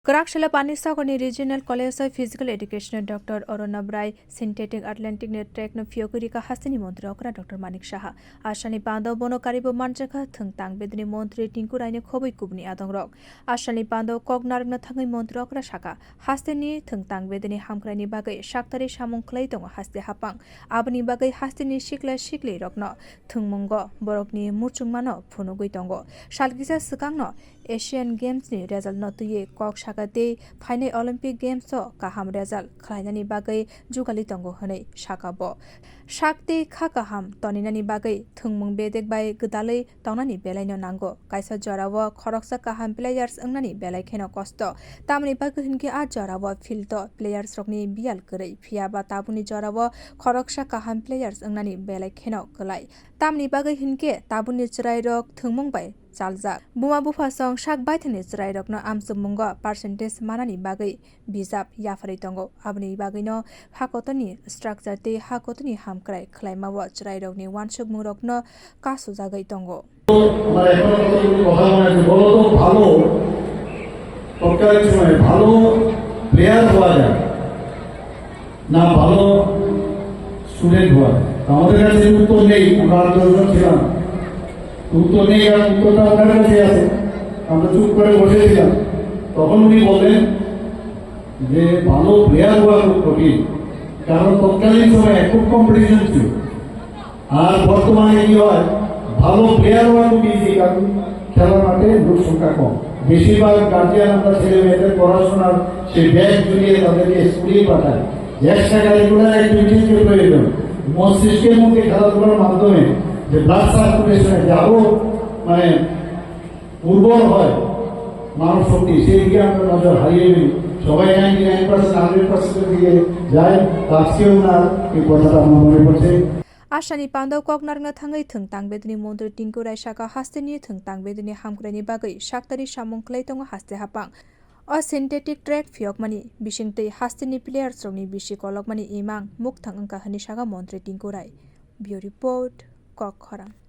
Kwrak Panisagar Regional College of Physical Education Dr. Arunav Roy Synthetic Athletic Track no phiyogwi rikha haste montri okra Dr.Manik Saha Asalni panda bono karwi manjakha thwng tangbedekni montri Tinku Roy khobui kubuni adongrok Asalni panda koknar no thwng montri okra saka haste ni thwng tangbedekni hamkrani bagai saktari samung khlai tongo haste hapang aboni bagai haste ni sikli rokno thwngmungo borokni muchungmano phunugui tongo salgisa swkangno Asian Games ni result no tuye kok sakate final Olympic Games o kaham result khlainani bagai jugali tongo honai sakabo sakte kha kaham toninani bagai thungmung bedek bai gdalai tongnani belaino nango kaisa jorawo khoroksa kaham players ongnani belai kheno kosto tamni bagai hinke a jorawo field to players rokni bial korei phiaba tabuni jorawo khoroksa kaham players ongnani belai kheno klai tamni bagai hinke tabuni chrai rok thungmung bai chaljak buma bufa song sak baithani chrai rokno amchungmungo percentage manani bagai bijap yafari tongo abni bagai no hakotoni structure te hakotoni hamkrai khlaimao chrai rokni wansuk murokno kasu jagai tongo আমরা এখন কথা বলছি বলো তো ভালো তৎকালীন সময়ে ভালো প্লেয়ার হওয়া যায় না ভালো স্টুডেন্ট হওয়া আমাদের কাছে উত্তর নেই আমরা আন্দোলন ছিলাম উত্তর নেই আর উত্তরটা ওনার কাছে আছে আমরা চুপ করে বসেছিলাম তখন উনি বললেন যে ভালো প্লেয়ার হওয়া খুব কঠিন কারণ তৎকালীন সময়ে খুব কম্পিটিশন ছিল আর বর্তমানে কি হয় ভালো প্লেয়ার হওয়া খুব ইজি কারণ খেলার মাঠে লোক সংখ্যা কম বেশিরভাগ গার্জিয়ান আমরা ছেলে মেয়েদের পড়াশোনার সেই ব্যাগ জুড়িয়ে তাদেরকে স্কুলে পাঠায় এক্সট্রা কারিকুলার অ্যাক্টিভিটিসের প্রয়োজন মস্তিষ্কের মধ্যে খেলাধুলার মাধ্যমে যে ব্লাড সার্কুলেশনে যাবো মানে উর্বর হয় মানব শক্তি সেই দিকে আমরা নজর হারিয়ে নিই সবাই 99% 100% দিকে যায় আজকেও না এই কথাটা আমার মনে পড়ছে Asalni panda koknar no thangai thwng tangbedekni montri Tinku Roy saka haste ni thwng tangbedekni hamkrani bagai saktari samung khlai tongo haste hapang o synthetic track phiyogmani bisingtwi haste ni players rokni bisi kolokmani imang mukthang wngka hini saka montri Tinku Roy Bureau Report Kwrak.